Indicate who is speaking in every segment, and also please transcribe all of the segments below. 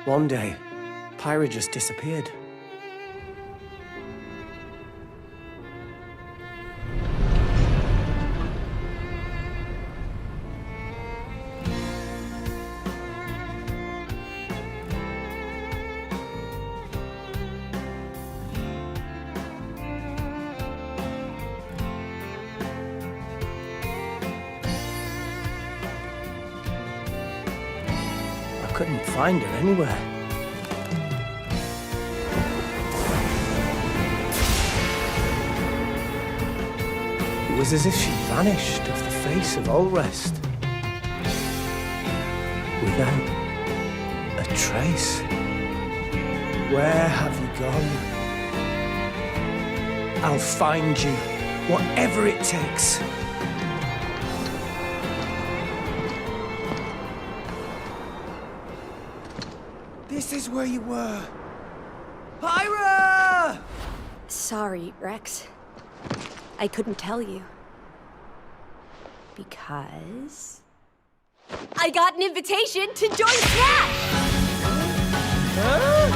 Speaker 1: One day, Pyra just disappeared. I couldn't find her anywhere. It was as if she vanished off the face of Ulrest. Without a trace. Where have you gone? I'll find you, whatever it takes. This is where you were. Pyra!
Speaker 2: Sorry, Rex. I couldn't tell you. Because... I got an invitation to join Smash!
Speaker 1: Huh?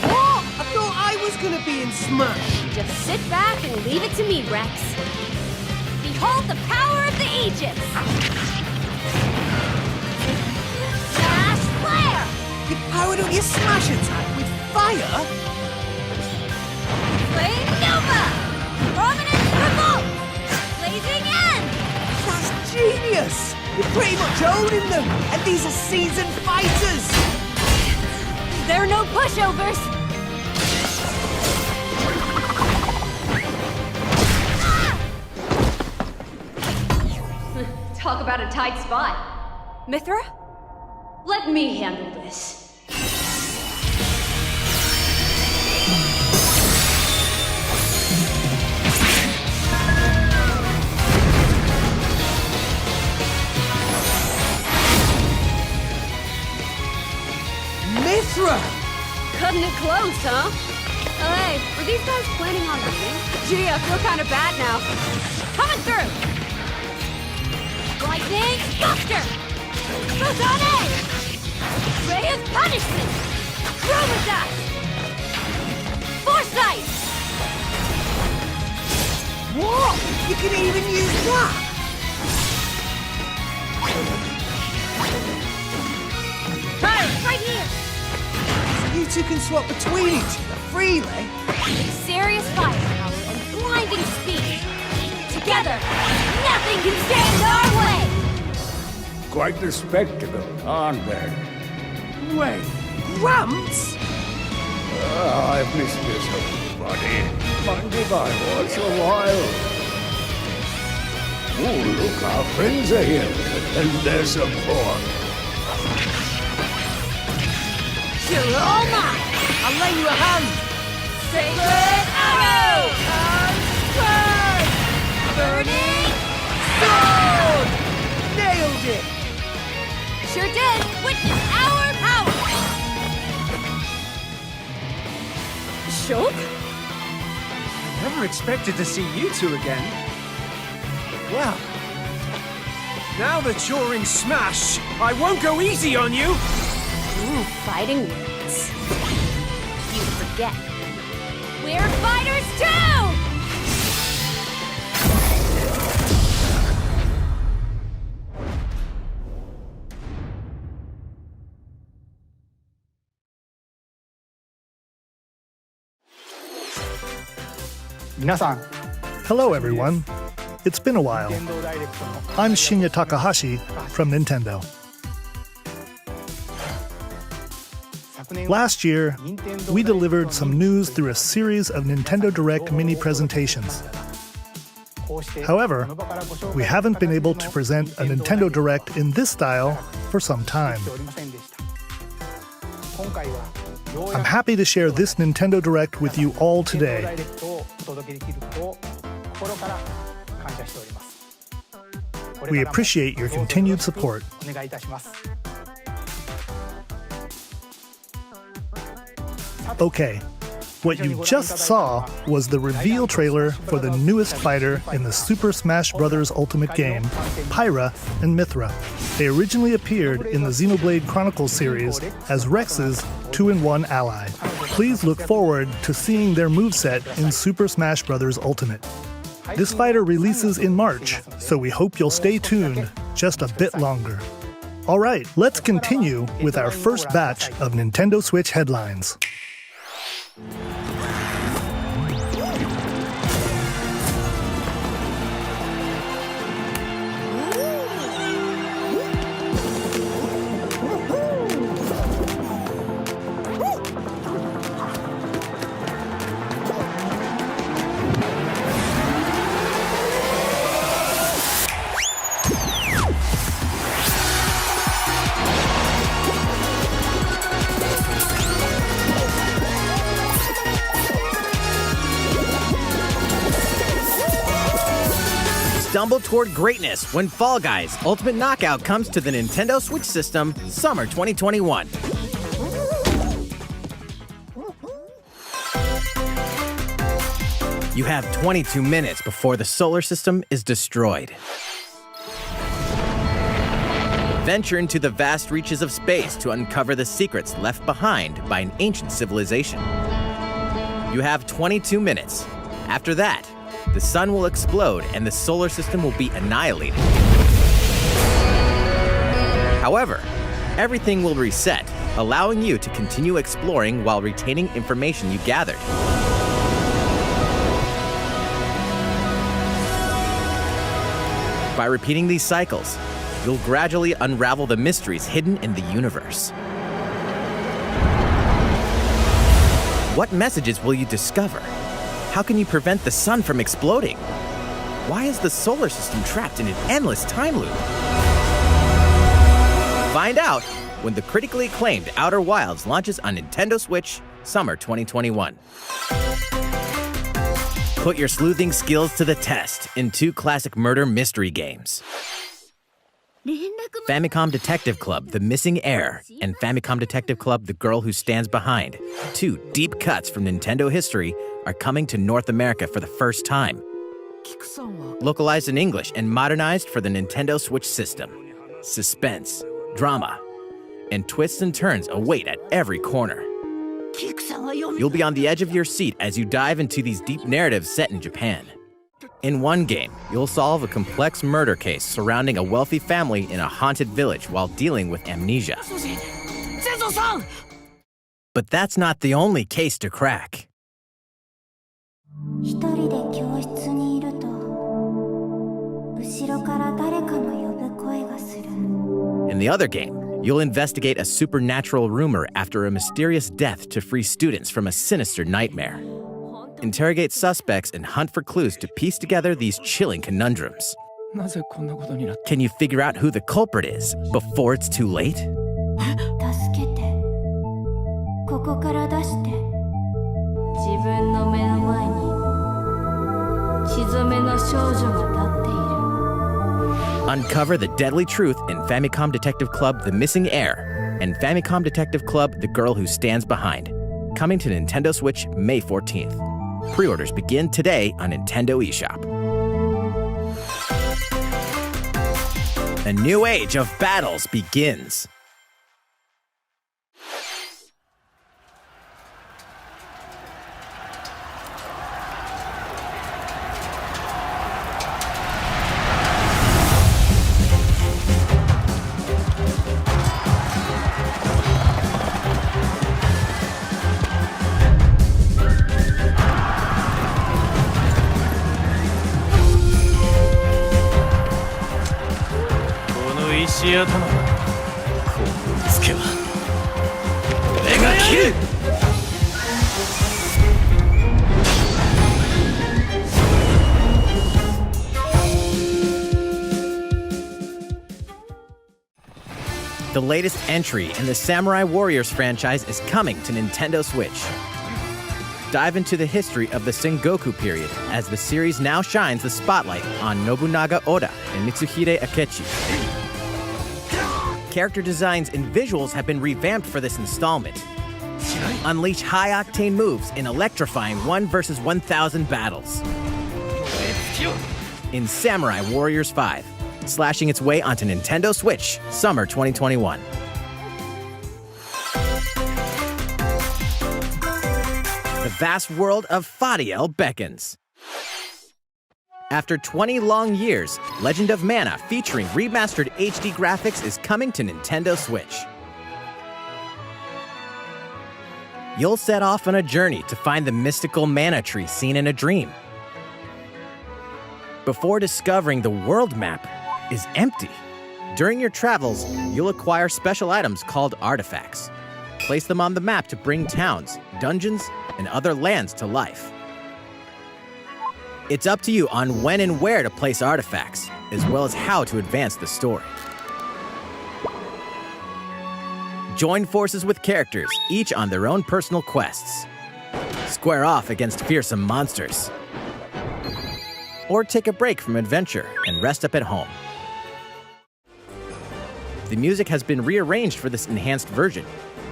Speaker 1: What? I thought I was gonna be in Smash.
Speaker 2: Just sit back and leave it to me, Rex. Behold the power of the Aegis! Smash Flare!
Speaker 1: You powered up your Smash attack with fire?
Speaker 2: Flame Nova! Prominence Revolt! Blazing End!
Speaker 1: That's genius! You're pretty much owning them, and these are seasoned fighters!
Speaker 2: There are no pushovers!
Speaker 3: Talk about a tight spot.
Speaker 2: Mithra?
Speaker 3: Let me handle this.
Speaker 1: Mithra!
Speaker 2: Cutting it close, huh? Oh, hey, were these guys planning on meeting? Gee, I feel kind of bad now. Coming through! Lightning Buster! Photone! Ray of Punishment! Chromatus! Foresight!
Speaker 1: What? You can even use that?
Speaker 2: Hey, right here!
Speaker 1: You two can swap between each other freely.
Speaker 2: Serious firepower and blinding speed. Together, nothing can stand our way!
Speaker 4: Quite the spectacle, aren't they?
Speaker 1: Wait, Gramps?
Speaker 4: I've missed this whole body. Mind if I watch a while? Oh, look, our friends are here, and their support.
Speaker 1: You're all mine. I'll lay you a hand.
Speaker 2: Sacred Arrow! Burning
Speaker 1: Sword! Nailed it!
Speaker 2: Sure did! Witness our power! Shulk?
Speaker 5: Never expected to see you two again. Well, now that you're in Smash, I won't go easy on you!
Speaker 2: Ooh, fighting words. You forget. We're fighters too!
Speaker 6: Hello everyone. It's been a while. I'm Shinya Takahashi from Nintendo. Last year, we delivered some news through a series of Nintendo Direct mini presentations. However, we haven't been able to present a Nintendo Direct in this style for some time. I'm happy to share this Nintendo Direct with you all today. We appreciate your continued support. Okay, What you just saw was the reveal trailer for the newest fighter in the Super Smash Bros. Ultimate game, Pyra and Mythra. They originally appeared in the Xenoblade Chronicles series as Rex's 2-in-1 ally. Please look forward to seeing their moveset in Super Smash Bros. Ultimate. This fighter releases in March, so we hope you'll stay tuned just a bit longer. All right, let's continue with our first batch of Nintendo Switch headlines.
Speaker 7: Stumble toward greatness when Fall Guys Ultimate Knockout comes to the Nintendo Switch system summer 2021. You have 22 minutes before the solar system is destroyed. Venture into the vast reaches of space to uncover the secrets left behind by an ancient civilization. You have 22 minutes. After that, the sun will explode and the solar system will be annihilated. However, everything will reset, allowing you to continue exploring while retaining information you gathered. By repeating these cycles, you'll gradually unravel the mysteries hidden in the universe. What messages will you discover? How can you prevent the sun from exploding? Why is the solar system trapped in an endless time loop? Find out when the critically acclaimed Outer Wilds launches on Nintendo Switch summer 2021. Put your sleuthing skills to the test in 2 classic murder mystery games. Famicom Detective Club, The Missing Heir, and Famicom Detective Club, The Girl Who Stands Behind, 2 deep cuts from Nintendo history, are coming to North America for the first time. Localized in English and modernized for the Nintendo Switch system. Suspense, drama, and twists and turns await at every corner. You'll be on the edge of your seat as you dive into these deep narratives set in Japan. In one game, you'll solve a complex murder case surrounding a wealthy family in a haunted village while dealing with amnesia. But that's not the only case to crack. In the other game, you'll investigate a supernatural rumor after a mysterious death to free students from a sinister nightmare. Interrogate suspects and hunt for clues to piece together these chilling conundrums. Can you figure out who the culprit is before it's too late? Uncover the deadly truth in Famicom Detective Club The Missing Heir and Famicom Detective Club The Girl Who Stands Behind. Coming to Nintendo Switch May 14th. Pre-orders begin today on Nintendo eShop. A new age of battles begins. The latest entry in the Samurai Warriors franchise is coming to Nintendo Switch. Dive into the history of the Sengoku period as the series now shines the spotlight on Nobunaga Oda and Mitsuhide Akechi. Character designs and visuals have been revamped for this installment. Unleash high-octane moves in electrifying 1 versus 1,000 battles. In Samurai Warriors 5, slashing its way onto Nintendo Switch, summer 2021. The vast world of Fadiel beckons. After 20 long years, Legend of Mana featuring remastered HD graphics is coming to Nintendo Switch. You'll set off on a journey to find the mystical mana tree seen in a dream. Before discovering the world map is empty. During your travels, you'll acquire special items called artifacts. Place them on the map to bring towns, dungeons, and other lands to life. It's up to you on when and where to place artifacts, as well as how to advance the story. Join forces with characters, each on their own personal quests. Square off against fearsome monsters. Or take a break from adventure and rest up at home. The music has been rearranged for this enhanced version,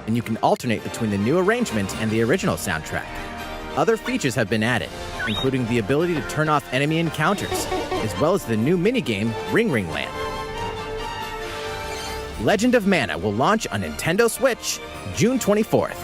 Speaker 7: and you can alternate between the new arrangement and the original soundtrack. Other features have been added, including the ability to turn off enemy encounters, as well as the new minigame Ring Ring Land. Legend of Mana will launch on Nintendo Switch June 24th.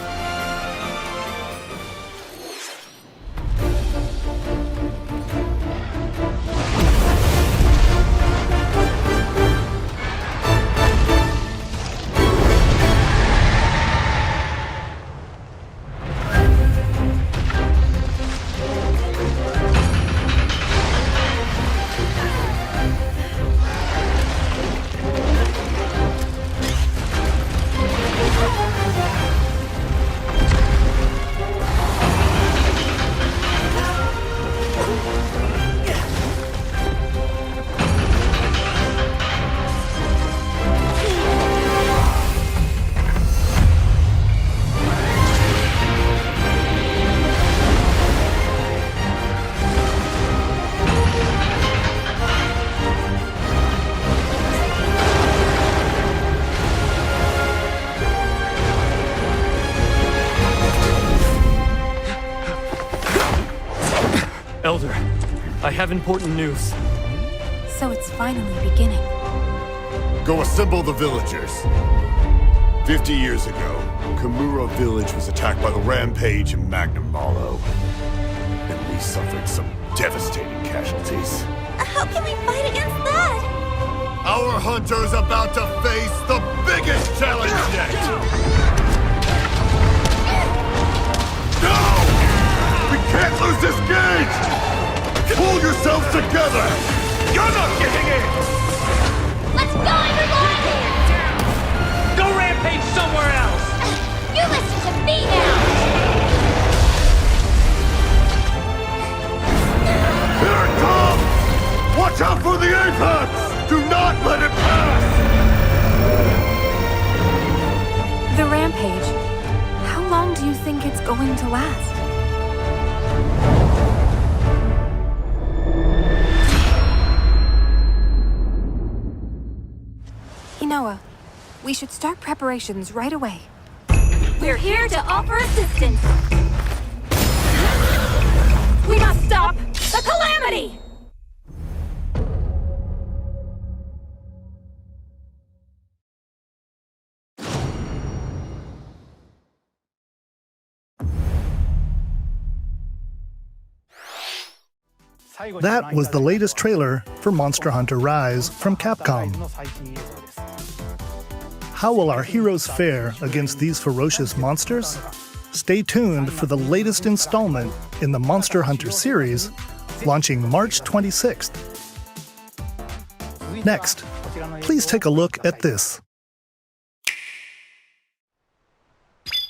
Speaker 8: Elder, I have important news.
Speaker 9: So it's finally beginning.
Speaker 4: Go assemble the villagers. 50 years ago, Kamura Village was attacked by the Rampage and Magnum Malo. And we suffered some devastating casualties.
Speaker 9: How can we fight against that?
Speaker 4: Our hunter's about to face the biggest challenge yet! No! We can't lose this gauge! Pull yourselves together! You're not getting in!
Speaker 9: Let's go, everyone!
Speaker 8: Go rampage somewhere else!
Speaker 9: You listen to me now!
Speaker 4: Here it comes! Watch out for the apex! Do not let it pass!
Speaker 9: The rampage. How long do you think it's going to last? Inoa, we should start preparations right away.
Speaker 2: We're here to offer assistance. We must stop the calamity!
Speaker 6: That was the latest trailer for Monster Hunter Rise from Capcom. How will our heroes fare against these ferocious monsters? Stay tuned for the latest installment in the Monster Hunter series, launching March 26th. Next, please take a look at this.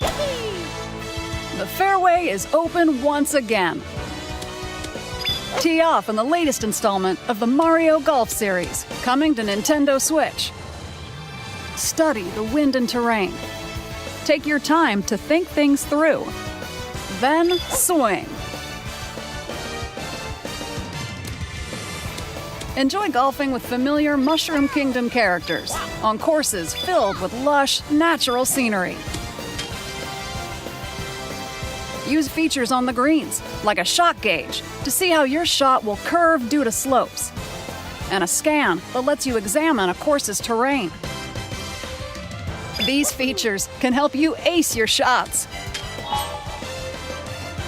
Speaker 10: The fairway is open once again. Tee off in the latest installment of the Mario Golf series, coming to Nintendo Switch. Study the wind and terrain. Take your time to think things through. Then swing. Enjoy golfing with familiar Mushroom Kingdom characters on courses filled with lush, natural scenery. Use features on the greens, like a shot gauge, to see how your shot will curve due to slopes, and a scan that lets you examine a course's terrain. These features can help you ace your shots.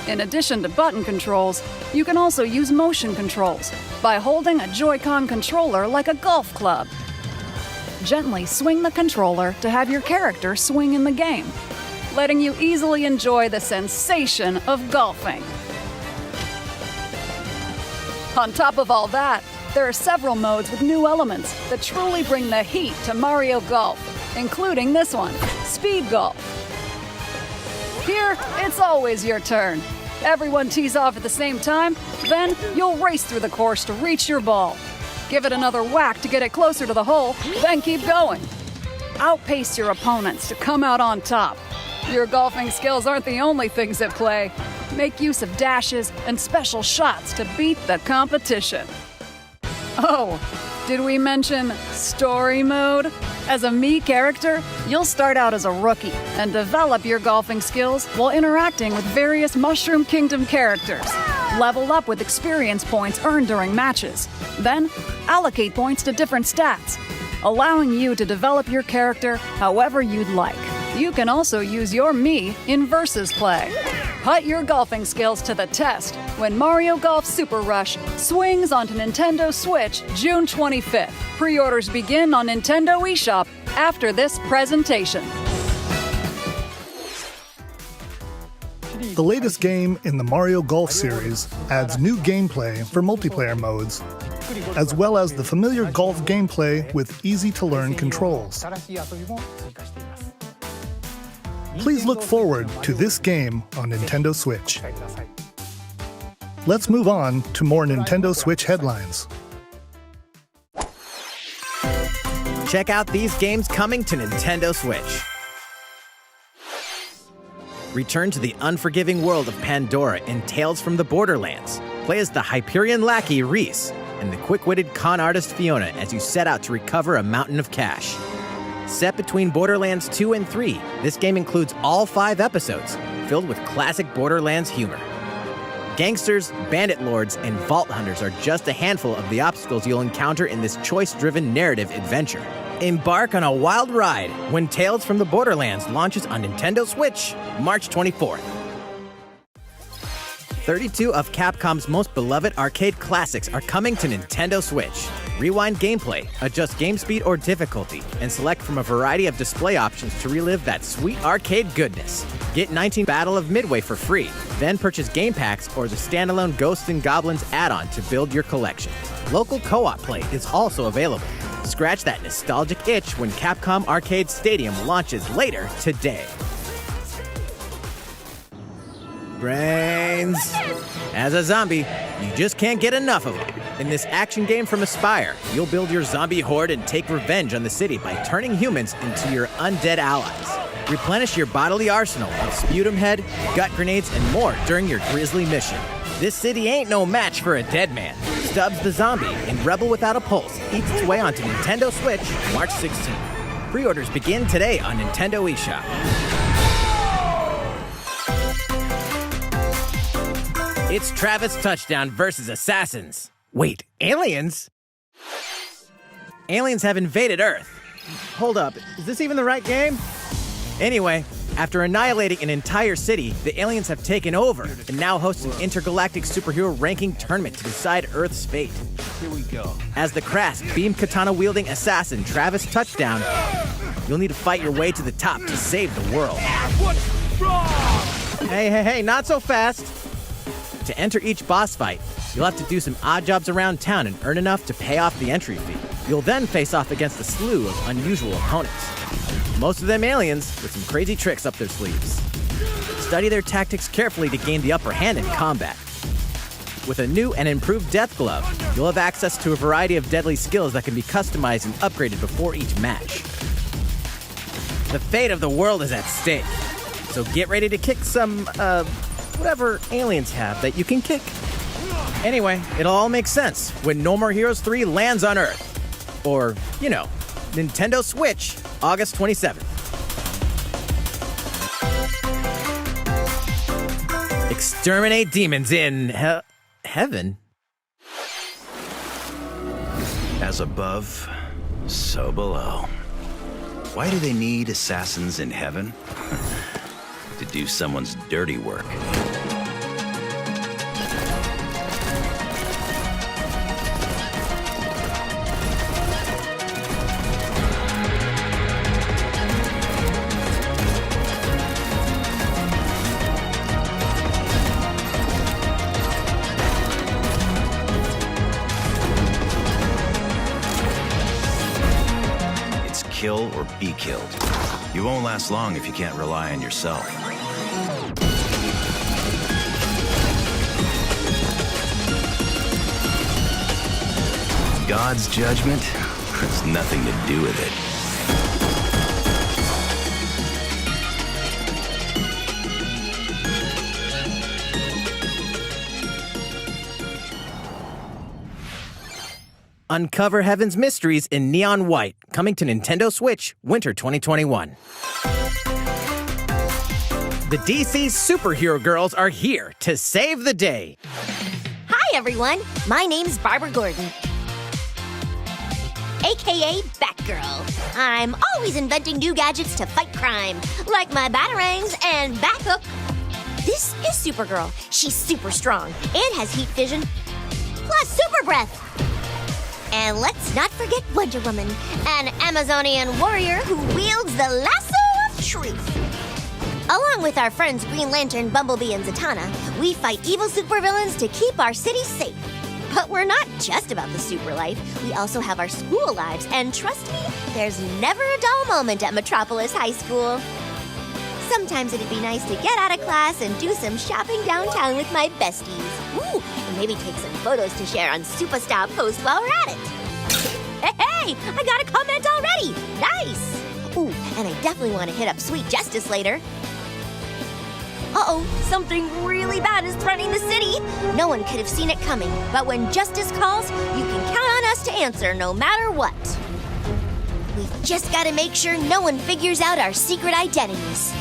Speaker 10: In addition to button controls, you can also use motion controls by holding a Joy-Con controller like a golf club. Gently swing the controller to have your character swing in the game, letting you easily enjoy the sensation of golfing. On top of all that, there are several modes with new elements that truly bring the heat to Mario Golf, including this one, Speed Golf. Here, it's always your turn. Everyone tees off at the same time, then you'll race through the course to reach your ball. Give it another whack to get it closer to the hole, then keep going. Outpace your opponents to come out on top. Your golfing skills aren't the only things at play. Make use of dashes and special shots to beat the competition. Oh, did we mention Story Mode? As a Mii character, you'll start out as a rookie and develop your golfing skills while interacting with various Mushroom Kingdom characters. Level up with experience points earned during matches. Then, allocate points to different stats, allowing you to develop your character however you'd like. You can also use your Mii in Versus Play. Put your golfing skills to the test when Mario Golf Super Rush swings onto Nintendo Switch June 25th. Pre-orders begin on Nintendo eShop after this presentation.
Speaker 6: The latest game in the Mario Golf series adds new gameplay for multiplayer modes, as well as the familiar golf gameplay with easy-to-learn controls. Please look forward to this game on Nintendo Switch. Let's move on to more Nintendo Switch headlines.
Speaker 7: Check out these games coming to Nintendo Switch. Return to the unforgiving world of Pandora in Tales from the Borderlands. Play as the Hyperion lackey Reese and the quick-witted con artist Fiona as you set out to recover a mountain of cash. Set between Borderlands 2 and 3, this game includes all 5 episodes, filled with classic Borderlands humor. Gangsters, bandit lords, and vault hunters are just a handful of the obstacles you'll encounter in this choice-driven narrative adventure. Embark on a wild ride when Tales from the Borderlands launches on Nintendo Switch, March 24th. 32 of Capcom's most beloved arcade classics are coming to Nintendo Switch. Rewind gameplay, adjust game speed or difficulty, and select from a variety of display options to relive that sweet arcade goodness. Get 19 Battle of Midway for free, then purchase game packs or the standalone Ghosts and Goblins add-on to build your collection. Local co-op play is also available. Scratch that nostalgic itch when Capcom Arcade Stadium launches later today. Brains. As a zombie, you just can't get enough of them. In this action game from Aspyr, you'll build your zombie horde and take revenge on the city by turning humans into your undead allies. Replenish your bodily arsenal of sputum head, gut grenades, and more during your grisly mission. This city ain't no match for a dead man. Stubbs the Zombie in Rebel Without a Pulse eats its way onto Nintendo Switch March 16th. Pre-orders begin today on Nintendo eShop. It's Travis Touchdown versus Assassins. Wait, aliens? Aliens have invaded Earth. Hold up, is this even the right game? Anyway, after annihilating an entire city, the aliens have taken over and now host an intergalactic superhero ranking tournament to decide Earth's fate. Here we go. As the crass, beam katana-wielding assassin Travis Touchdown, you'll need to fight your way to the top to save the world.
Speaker 8: What's wrong?
Speaker 7: Hey, not so fast. To enter each boss fight, you'll have to do some odd jobs around town and earn enough to pay off the entry fee. You'll then face off against a slew of unusual opponents. Most of them aliens with some crazy tricks up their sleeves. Study their tactics carefully to gain the upper hand in combat. With a new and improved Death Glove, you'll have access to a variety of deadly skills that can be customized and upgraded before each match. The fate of the world is at stake, so get ready to kick some, whatever aliens have that you can kick. Anyway, it'll all make sense when No More Heroes 3 lands on Earth. Or, Nintendo Switch, August 27th. Exterminate demons in heaven.
Speaker 11: As above, so below. Why do they need assassins in heaven? To do someone's dirty work. Kill or be killed. You won't last long if you can't rely on yourself. God's judgment has nothing to do with it.
Speaker 7: Uncover Heaven's mysteries in neon white, coming to Nintendo Switch, winter 2021. The DC Superhero Girls are here to save the day.
Speaker 12: Hi, everyone. My name's Barbara Gordon, aka Batgirl. I'm always inventing new gadgets to fight crime, like my batarangs and Bathook. This is Supergirl. She's super strong and has heat vision, plus super breath. And let's not forget Wonder Woman, an Amazonian warrior who wields the lasso of truth. Along with our friends Green Lantern, Bumblebee, and Zatanna, we fight evil supervillains to keep our city safe. But we're not just about the super life. We also have our school lives, and trust me, there's never a dull moment at Metropolis High School. Sometimes it'd be nice to get out of class and do some shopping downtown with my besties. Ooh, and maybe take some photos to share on Superstar Post while we're at it. Hey, I got a comment already. Nice. Ooh, and I definitely want to hit up Sweet Justice later. Uh-oh, something really bad is threatening the city. No one could have seen it coming, but when justice calls, you can count on us to answer no matter what. We've just got to make sure no one figures out our secret identities.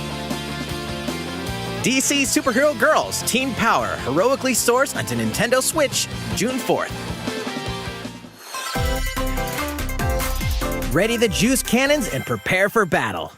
Speaker 7: DC Superhero Girls Teen Power heroically soars onto Nintendo Switch June 4th. Ready the juice cannons and prepare for battle.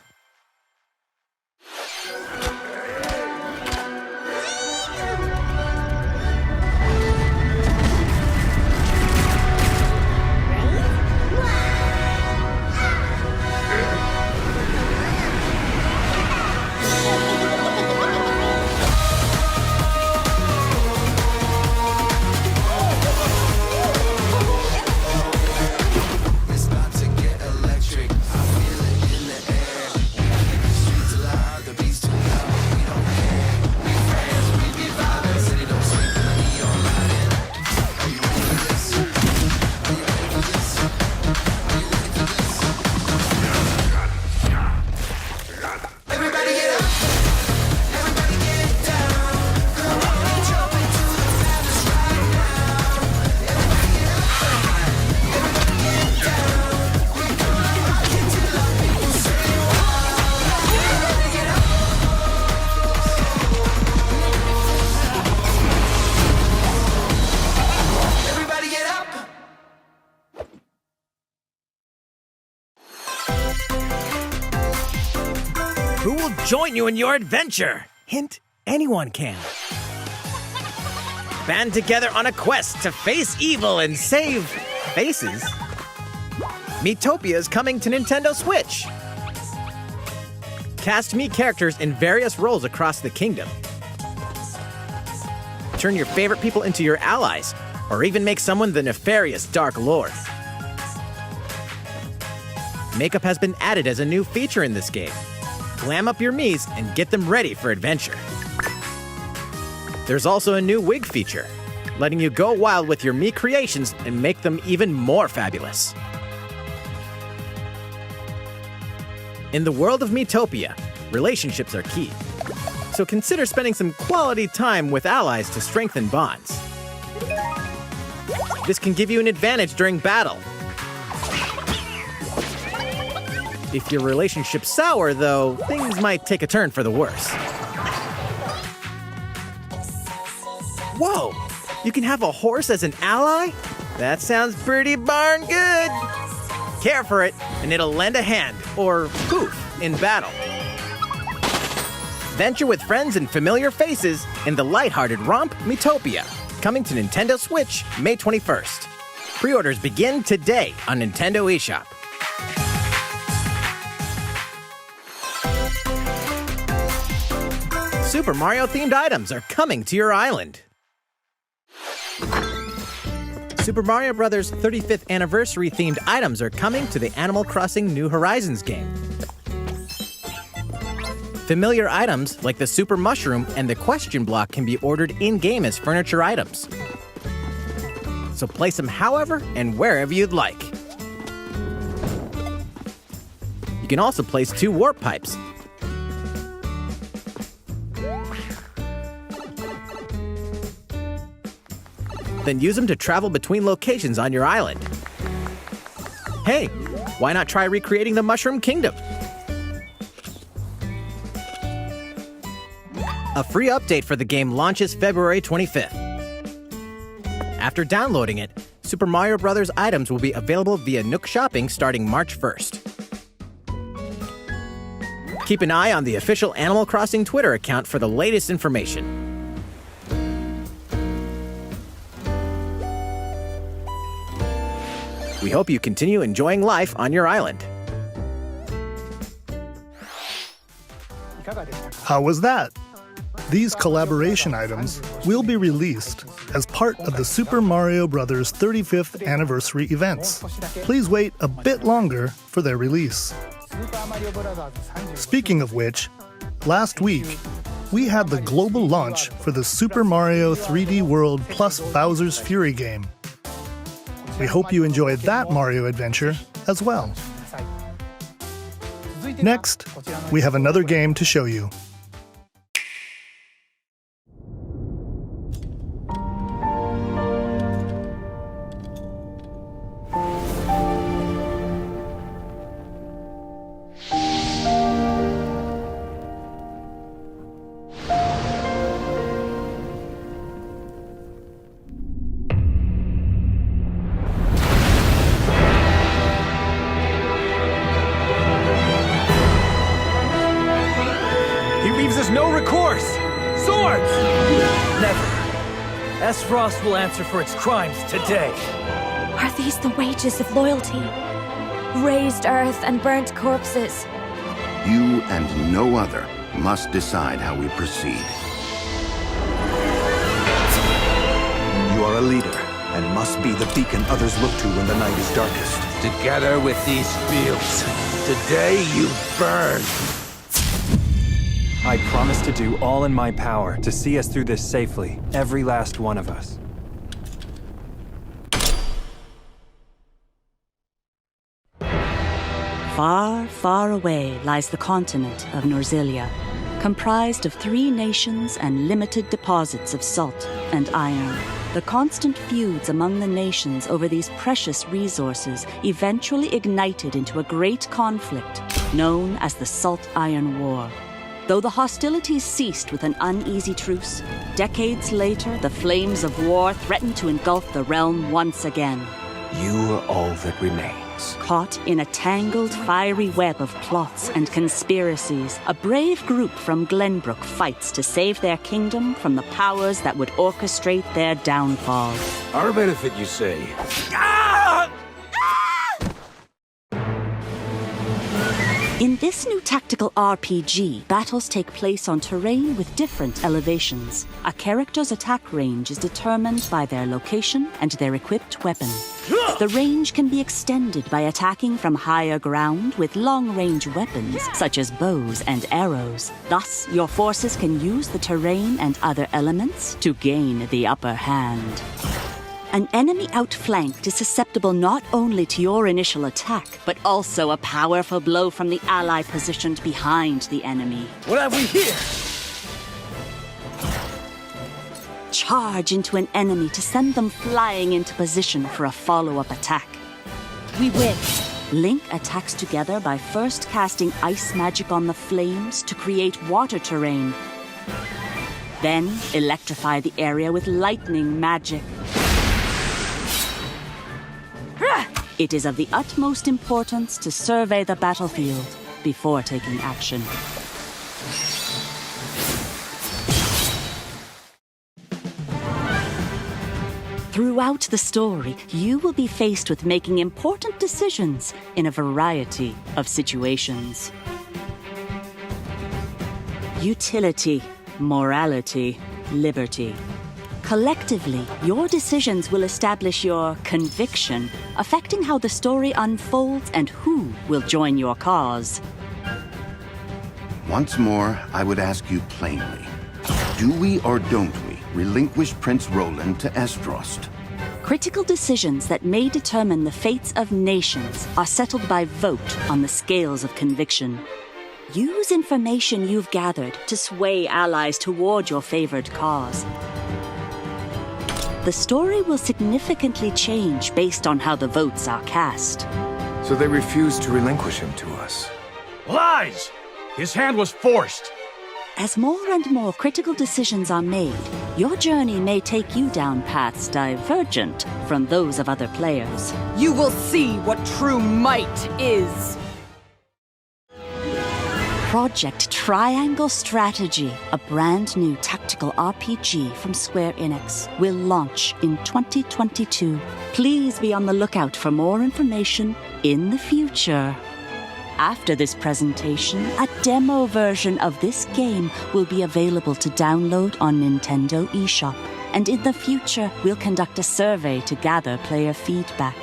Speaker 7: Who will join you in your adventure? Hint, anyone can. Band together on a quest to face evil and save faces. Miitopia is coming to Nintendo Switch. Cast Mii characters in various roles across the kingdom. Turn your favorite people into your allies, or even make someone the nefarious Dark Lord. Makeup has been added as a new feature in this game. Glam up your Miis and get them ready for adventure. There's also a new wig feature, letting you go wild with your Mii creations and make them even more fabulous. In the world of Miitopia, relationships are key. So consider spending some quality time with allies to strengthen bonds. This can give you an advantage during battle. If your relationship's sour, though, things might take a turn for the worse. Whoa! You can have a horse as an ally? That sounds pretty darn good. Care for it, and it'll lend a hand, or poof, in battle. Venture with friends and familiar faces in the lighthearted romp Miitopia, coming to Nintendo Switch May 21st. Pre-orders begin today on Nintendo eShop. Super Mario-themed items are coming to your island. Super Mario Bros. 35th anniversary-themed items are coming to the Animal Crossing New Horizons game. Familiar items like the Super Mushroom and the Question Block can be ordered in-game as furniture items. So place them however and wherever you'd like. You can also place 2 warp pipes. Then use them to travel between locations on your island. Hey, why not try recreating the Mushroom Kingdom? A free update for the game launches February 25th. After downloading it, Super Mario Bros. Items will be available via Nook Shopping starting March 1st. Keep an eye on the official Animal Crossing Twitter account for the latest information. We hope you continue enjoying life on your island.
Speaker 6: How was that? These collaboration items will be released as part of the Super Mario Bros. 35th anniversary events. Please wait a bit longer for their release. Speaking of which, last week, we had the global launch for the Super Mario 3D World plus Bowser's Fury game. We hope you enjoyed that Mario adventure as well. Next, we have another game to show you.
Speaker 8: No recourse! Swords! Never. S-Frost will answer for its crimes today.
Speaker 9: Are these the wages of loyalty? Raised earth and burnt corpses.
Speaker 13: You and no other must decide how we proceed.
Speaker 14: You are a leader and must be the beacon others look to when the night is darkest.
Speaker 15: Together with these fields, today you burn.
Speaker 16: I promise to do all in my power to see us through this safely, every last one of us.
Speaker 17: Far, far away lies the continent of Norzilia, comprised of 3 nations and limited deposits of salt and iron. The constant feuds among the nations over these precious resources eventually ignited into a great conflict known as the Salt Iron War. Though the hostilities ceased with an uneasy truce, decades later the flames of war threatened to engulf the realm once again.
Speaker 14: You are all that remains.
Speaker 17: Caught in a tangled, fiery web of plots and conspiracies, a brave group from Glenbrook fights to save their kingdom from the powers that would orchestrate their downfall.
Speaker 15: Our benefit, you say?
Speaker 17: In this new tactical RPG, battles take place on terrain with different elevations. A character's attack range is determined by their location and their equipped weapon. The range can be extended by attacking from higher ground with long-range weapons, such as bows and arrows. Thus, your forces can use the terrain and other elements to gain the upper hand. An enemy outflanked is susceptible not only to your initial attack, but also a powerful blow from the ally positioned behind the enemy.
Speaker 8: What have we here?
Speaker 17: Charge into an enemy to send them flying into position for a follow-up attack. We win. Link attacks together by first casting ice magic on the flames to create water terrain. Then electrify the area with lightning magic. It is of the utmost importance to survey the battlefield before taking action. Throughout the story, you will be faced with making important decisions in a variety of situations. Utility, morality, liberty. Collectively, your decisions will establish your conviction, affecting how the story unfolds and who will join your cause.
Speaker 13: Once more, I would ask you plainly. Do we or don't we relinquish Prince Roland to Estrost?
Speaker 17: Critical decisions that may determine the fates of nations are settled by vote on the scales of conviction. Use information you've gathered to sway allies toward your favored cause. The story will significantly change based on how the votes are cast.
Speaker 14: So they refused to relinquish him to us.
Speaker 15: Lies! His hand was forced.
Speaker 17: As more and more critical decisions are made, your journey may take you down paths divergent from those of other players.
Speaker 1: You will see what true might is.
Speaker 17: Project Triangle Strategy, a brand new tactical RPG from Square Enix, will launch in 2022. Please be on the lookout for more information in the future. After this presentation, a demo version of this game will be available to download on Nintendo eShop. And in the future, we'll conduct a survey to gather player feedback.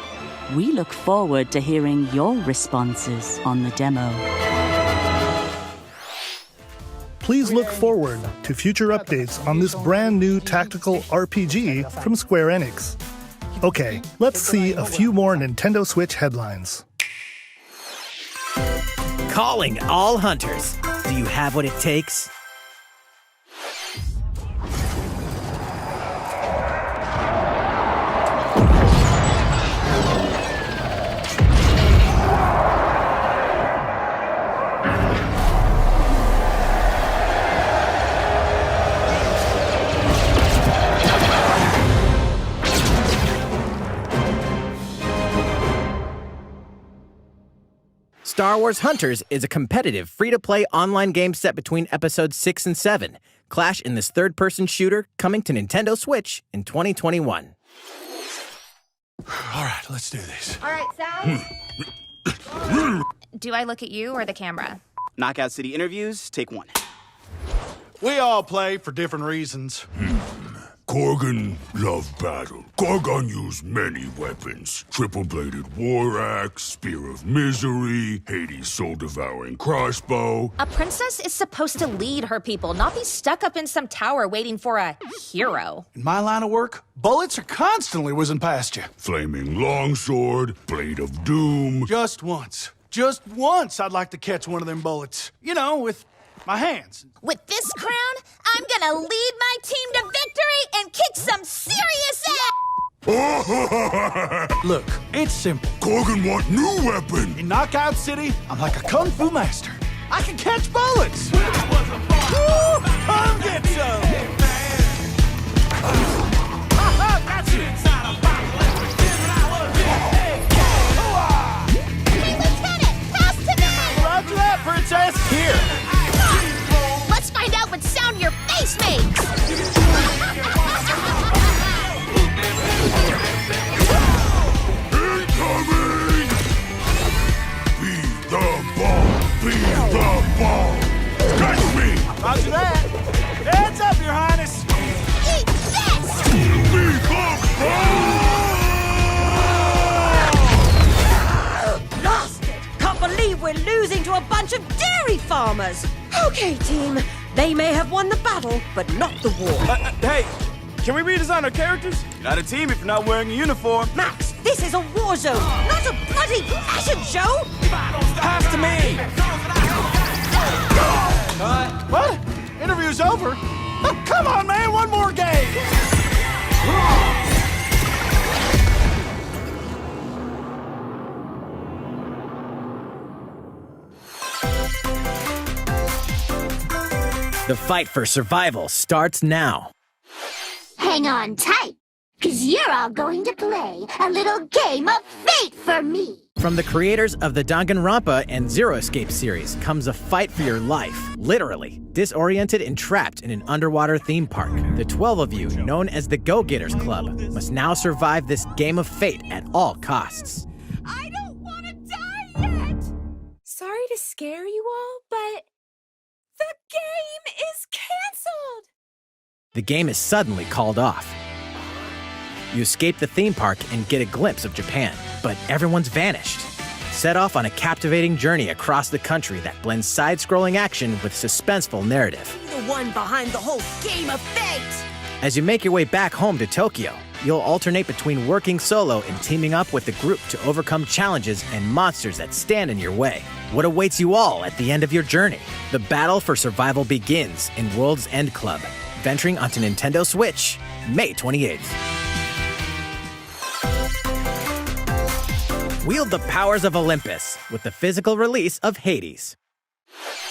Speaker 17: We look forward to hearing your responses on the demo.
Speaker 6: Please look forward to future updates on this brand new tactical RPG from Square Enix. Okay, let's see a few more Nintendo Switch headlines.
Speaker 7: Calling all hunters. Do you have what it takes? Star Wars Hunters is a competitive, free-to-play online game set between episodes 6 and 7. Clash in this third-person shooter coming to Nintendo Switch in 2021.
Speaker 18: All right, let's do this.
Speaker 19: All right, Sal. Do I look at you or the camera?
Speaker 20: Knockout City interviews, take 1.
Speaker 18: We all play for different reasons.
Speaker 21: Korgan loved battle. Korgan used many weapons. Triple-bladed war axe, spear of misery, Hades' soul-devouring crossbow.
Speaker 19: A princess is supposed to lead her people, not be stuck up in some tower waiting for a hero.
Speaker 18: In my line of work, bullets are constantly whizzing past you.
Speaker 21: Flaming longsword, blade of doom.
Speaker 18: Just once I'd like to catch one of them bullets. You know, with my hands.
Speaker 12: With this crown, I'm gonna lead my team to victory and kick some serious ass!
Speaker 18: Look, it's simple.
Speaker 21: Korgan want new weapon.
Speaker 18: In Knockout City, I'm like a kung fu master. I can catch bullets. Woo! Come get some! Got you!
Speaker 12: Hey, Lieutenant, pass to me!
Speaker 18: Roger that, Princess! Here!
Speaker 12: Let's find out what sound your face makes!
Speaker 21: Incoming! Be the ball! Be the ball! Catch me!
Speaker 18: Roger that! Heads up, Your Highness!
Speaker 12: Eat this!
Speaker 21: Be the ball!
Speaker 1: Lost it! Can't believe we're losing to a bunch of dairy farmers! Okay, team. They may have won the battle, but not the war.
Speaker 18: Hey, can we redesign our characters?
Speaker 20: You're not a team if you're not wearing a uniform.
Speaker 1: Max, this is a war zone, not a bloody fashion show!
Speaker 18: Pass to me! What? Interview's over? Oh, come on, man, one more game!
Speaker 7: The fight for survival starts now.
Speaker 3: Hang on tight, because you're all going to play a little game of fate for me.
Speaker 7: From the creators of the Danganronpa and Zero Escape series comes a fight for your life, literally. Disoriented and trapped in an underwater theme park, the 12 of you, known as the Go-Getters Club, must now survive this game of fate at all costs.
Speaker 2: I don't want to die yet! Sorry to scare you all, but the game is canceled!
Speaker 7: The game is suddenly called off. You escape the theme park and get a glimpse of Japan, but everyone's vanished. Set off on a captivating journey across the country that blends side-scrolling action with suspenseful narrative.
Speaker 1: The one behind the whole game of fate!
Speaker 7: As you make your way back home to Tokyo, you'll alternate between working solo and teaming up with the group to overcome challenges and monsters that stand in your way. What awaits you all at the end of your journey? The battle for survival begins in World's End Club, venturing onto Nintendo Switch, May 28th. Wield the powers of Olympus with the physical release of Hades.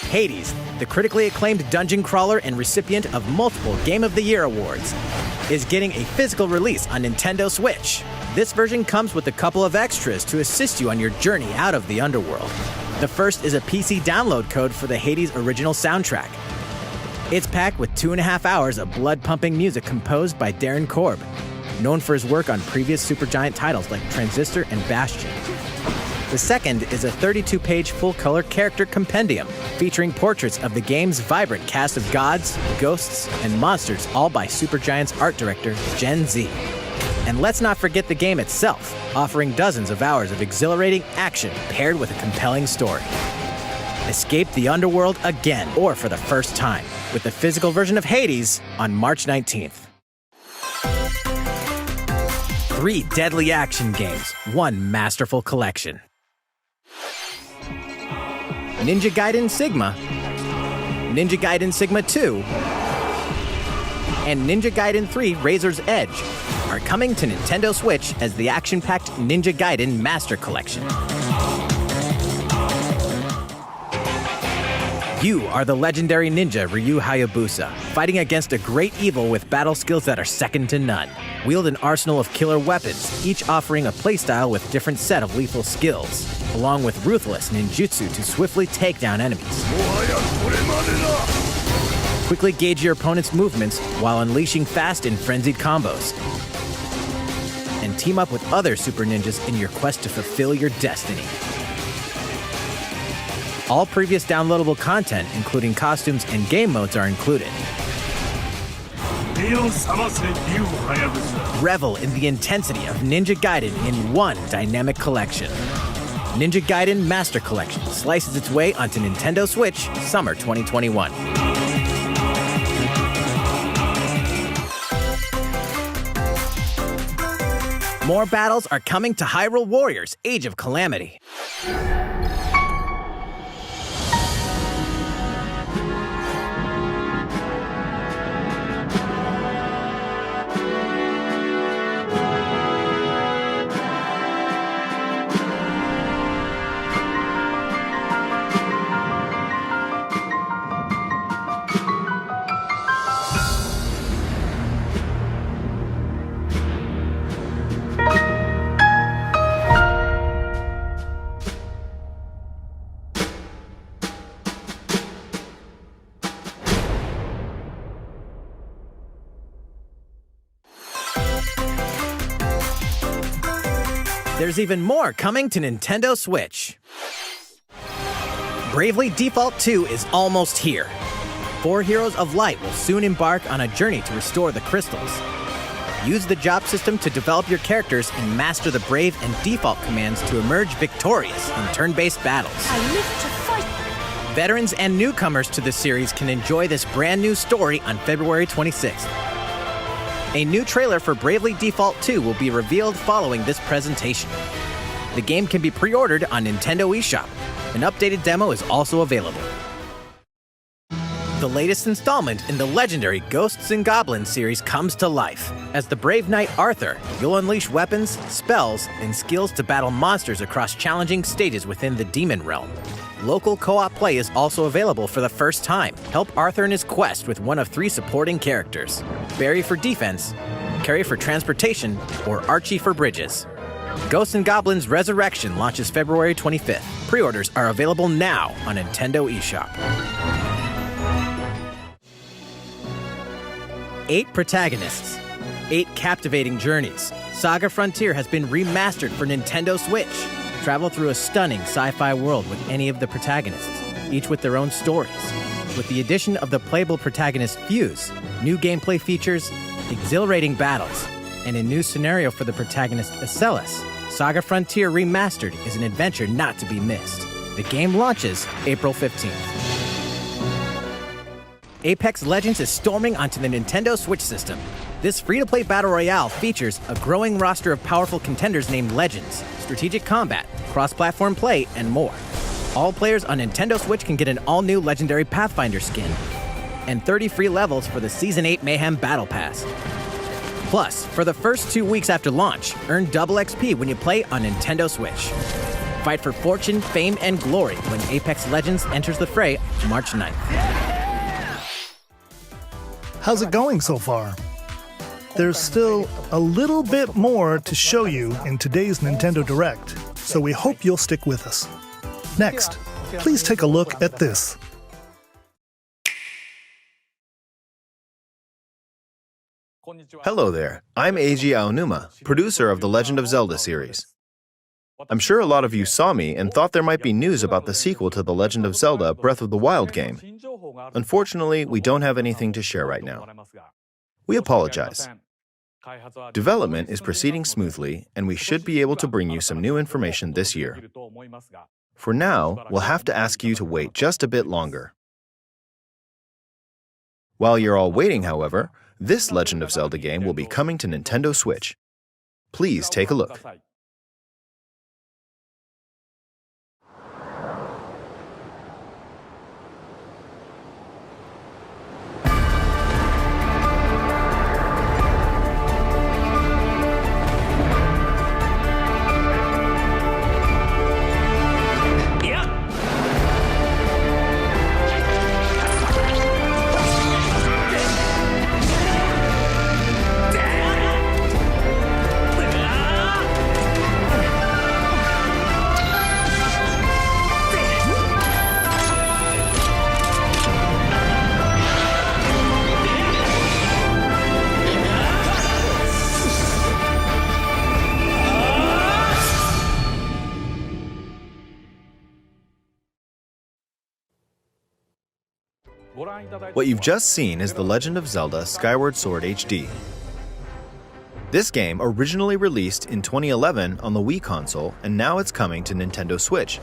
Speaker 7: Hades, the critically acclaimed dungeon crawler and recipient of multiple Game of the Year awards, is getting a physical release on Nintendo Switch. This version comes with a couple of extras to assist you on your journey out of the underworld. The first is a PC download code for the Hades original soundtrack. It's packed with 2.5 hours of blood-pumping music composed by Darren Korb, known for his work on previous Supergiant titles like Transistor and Bastion. The second is a 32-page full-color character compendium featuring portraits of the game's vibrant cast of gods, ghosts, and monsters, all by Supergiant's art director, Gen Z. And let's not forget the game itself, offering dozens of hours of exhilarating action paired with a compelling story. Escape the underworld again, or for the first time, with the physical version of Hades on March 19th. 3 deadly action games, 1 masterful collection. Ninja Gaiden Sigma, Ninja Gaiden Sigma 2, and Ninja Gaiden 3 Razor's Edge are coming to Nintendo Switch as the action-packed Ninja Gaiden Master Collection. You are the legendary ninja Ryu Hayabusa, fighting against a great evil with battle skills that are second to none. Wield an arsenal of killer weapons, each offering a playstyle with different set of lethal skills, along with ruthless ninjutsu to swiftly take down enemies. Quickly gauge your opponent's movements while unleashing fast and frenzied combos. And team up with other super ninjas in your quest to fulfill your destiny. All previous downloadable content, including costumes and game modes, are included. Revel in the intensity of Ninja Gaiden in one dynamic collection. Ninja Gaiden Master Collection slices its way onto Nintendo Switch summer 2021. More battles are coming to Hyrule Warriors: Age of Calamity. There's even more coming to Nintendo Switch. Bravely Default 2 is almost here. 4 Heroes of Light will soon embark on a journey to restore the crystals. Use the job system to develop your characters and master the Brave and Default commands to emerge victorious in turn-based battles.
Speaker 1: I live to fight.
Speaker 7: Veterans and newcomers to the series can enjoy this brand new story on February 26th. A new trailer for Bravely Default 2 will be revealed following this presentation. The game can be pre-ordered on Nintendo eShop. An updated demo is also available. The latest installment in the legendary Ghosts and Goblins series comes to life. As the brave knight Arthur, you'll unleash weapons, spells, and skills to battle monsters across challenging stages within the Demon Realm. Local co-op play is also available for the first time. Help Arthur in his quest with one of 3 supporting characters: Barry for defense, Carrie for transportation, or Archie for bridges. Ghosts and Goblins Resurrection launches February 25th. Pre-orders are available now on Nintendo eShop. 8 protagonists, 8 captivating journeys. Saga Frontier has been remastered for Nintendo Switch. Travel through a stunning sci-fi world with any of the protagonists, each with their own stories. With the addition of the playable protagonist Fuse, new gameplay features, exhilarating battles, and a new scenario for the protagonist Acellus, Saga Frontier Remastered is an adventure not to be missed. The game launches April 15th. Apex Legends is storming onto the Nintendo Switch system. This free-to-play battle royale features a growing roster of powerful contenders named Legends, strategic combat, cross-platform play, and more. All players on Nintendo Switch can get an all-new Legendary Pathfinder skin, and 30 free levels for the Season 8 Mayhem Battle Pass. Plus, for the first 2 weeks after launch, earn double XP when you play on Nintendo Switch. Fight for fortune, fame, and glory when Apex Legends enters the fray March 9th.
Speaker 6: How's it going so far? There's still a little bit more to show you in today's Nintendo Direct, so we hope you'll stick with us. Next, please take a look at this.
Speaker 5: Hello there, I'm Eiji Aonuma, producer of the Legend of Zelda series. I'm sure a lot of you saw me and thought there might be news about the sequel to The Legend of Zelda Breath of the Wild game. Unfortunately, we don't have anything to share right now. We apologize. Development is proceeding smoothly, and we should be able to bring you some new information this year. For now, we'll have to ask you to wait just a bit longer. While you're all waiting, however, this Legend of Zelda game will be coming to Nintendo Switch. Please take a look. What you've just seen is The Legend of Zelda Skyward Sword HD. This game originally released in 2011 on the Wii console, and now it's coming to Nintendo Switch.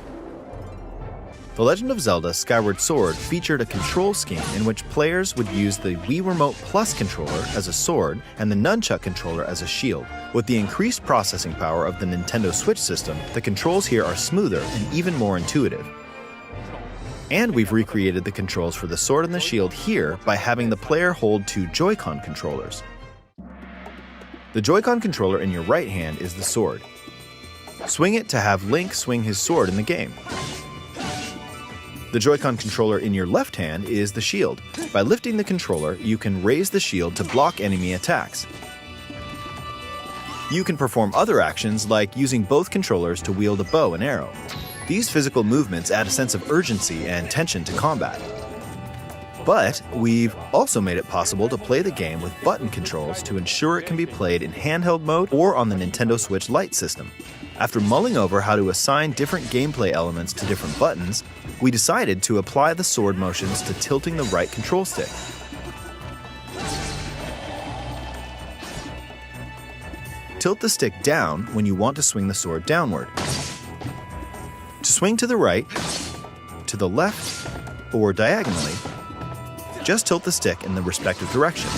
Speaker 5: The Legend of Zelda Skyward Sword featured a control scheme in which players would use the Wii Remote Plus controller as a sword and the Nunchuck controller as a shield. With the increased processing power of the Nintendo Switch system, the controls here are smoother and even more intuitive. And we've recreated the controls for the sword and the shield here by having the player hold 2 Joy-Con controllers. The Joy-Con controller in your right hand is the sword. Swing it to have Link swing his sword in the game. The Joy-Con controller in your left hand is the shield. By lifting the controller, you can raise the shield to block enemy attacks. You can perform other actions like using both controllers to wield a bow and arrow. These physical movements add a sense of urgency and tension to combat. But we've also made it possible to play the game with button controls to ensure it can be played in handheld mode or on the Nintendo Switch Lite system. After mulling over how to assign different gameplay elements to different buttons, we decided to apply the sword motions to tilting the right control stick. Tilt the stick down when you want to swing the sword downward. To swing to the right, to the left, or diagonally, just tilt the stick in the respective direction.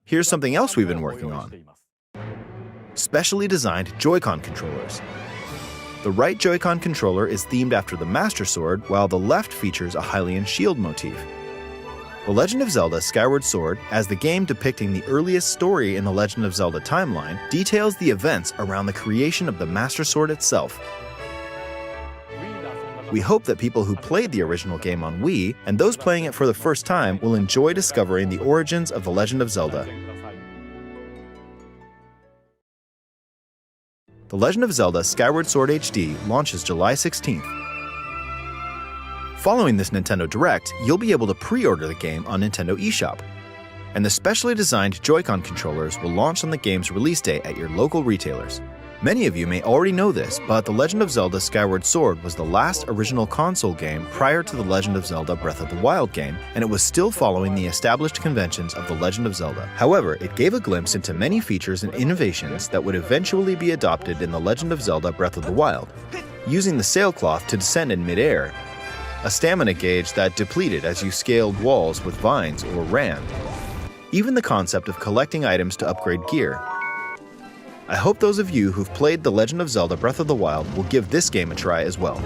Speaker 5: Here's something else we've been working on. Specially designed Joy-Con controllers. The right Joy-Con controller is themed after the Master Sword, while the left features a Hylian shield motif. The Legend of Zelda Skyward Sword, as the game depicting the earliest story in the Legend of Zelda timeline, details the events around the creation of the Master Sword itself. We hope that people who played the original game on Wii and those playing it for the first time will enjoy discovering the origins of The Legend of Zelda. The Legend of Zelda Skyward Sword HD launches July 16th. Following this Nintendo Direct, you'll be able to pre-order the game on Nintendo eShop. And the specially designed Joy-Con controllers will launch on the game's release date at your local retailers. Many of you may already know this, but The Legend of Zelda Skyward Sword was the last original console game prior to The Legend of Zelda Breath of the Wild game, and it was still following the established conventions of The Legend of Zelda. However, it gave a glimpse into many features and innovations that would eventually be adopted in The Legend of Zelda Breath of the Wild. Using the sailcloth to descend in midair, a stamina gauge that depleted as you scaled walls with vines or ran. Even the concept of collecting items to upgrade gear. I hope those of you who've played The Legend of Zelda Breath of the Wild will give this game a try as well.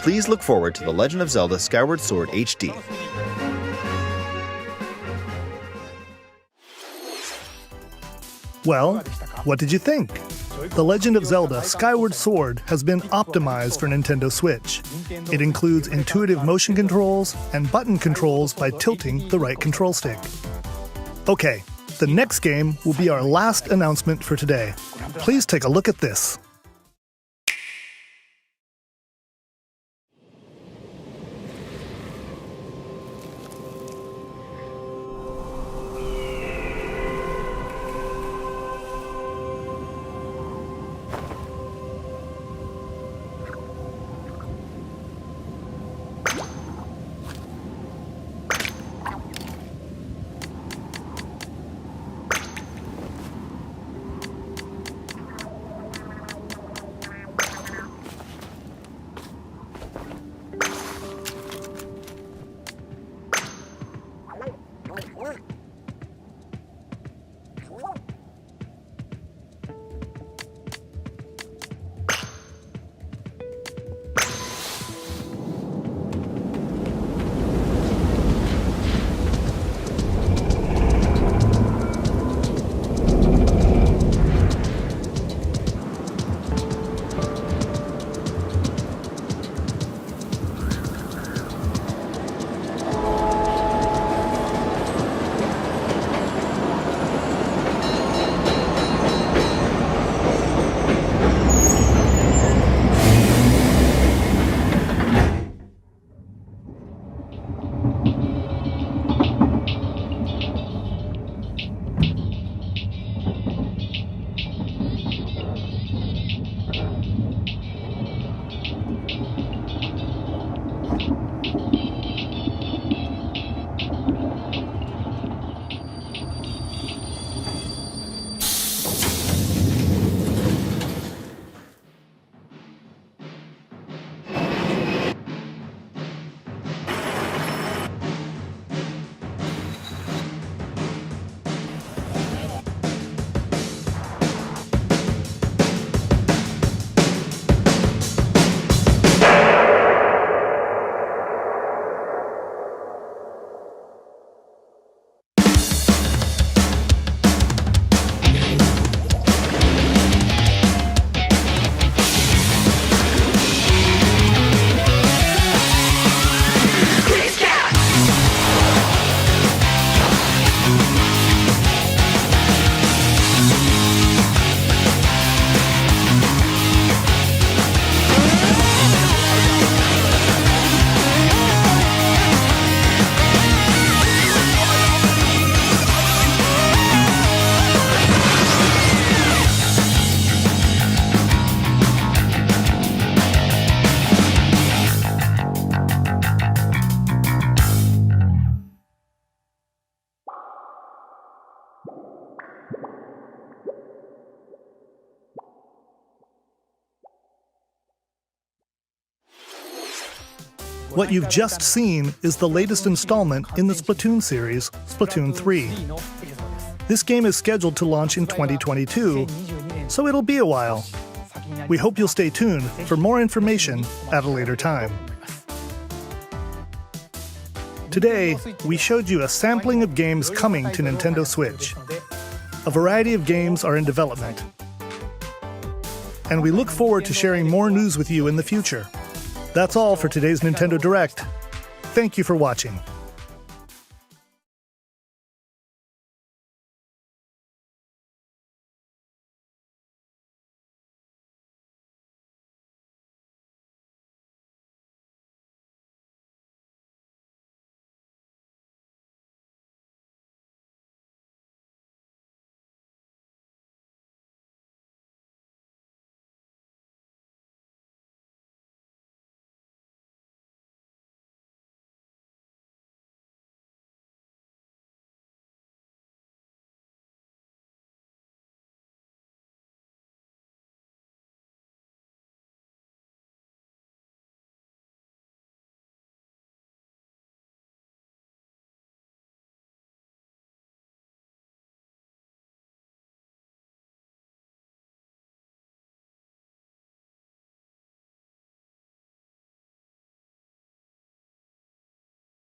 Speaker 5: Please look forward to The Legend of Zelda Skyward Sword HD.
Speaker 6: Well, what did you think? The Legend of Zelda Skyward Sword has been optimized for Nintendo Switch. It includes intuitive motion controls and button controls by tilting the right control stick. Okay, the next game will be our last announcement for today. Please take a look at this. What you've just seen is the latest installment in the Splatoon series, Splatoon 3. This game is scheduled to launch in 2022, so it'll be a while. We hope you'll stay tuned for more information at a later time. Today, we showed you a sampling of games coming to Nintendo Switch. A variety of games are in development. And we look forward to sharing more news with you in the future. That's all for today's Nintendo Direct. Thank you for watching.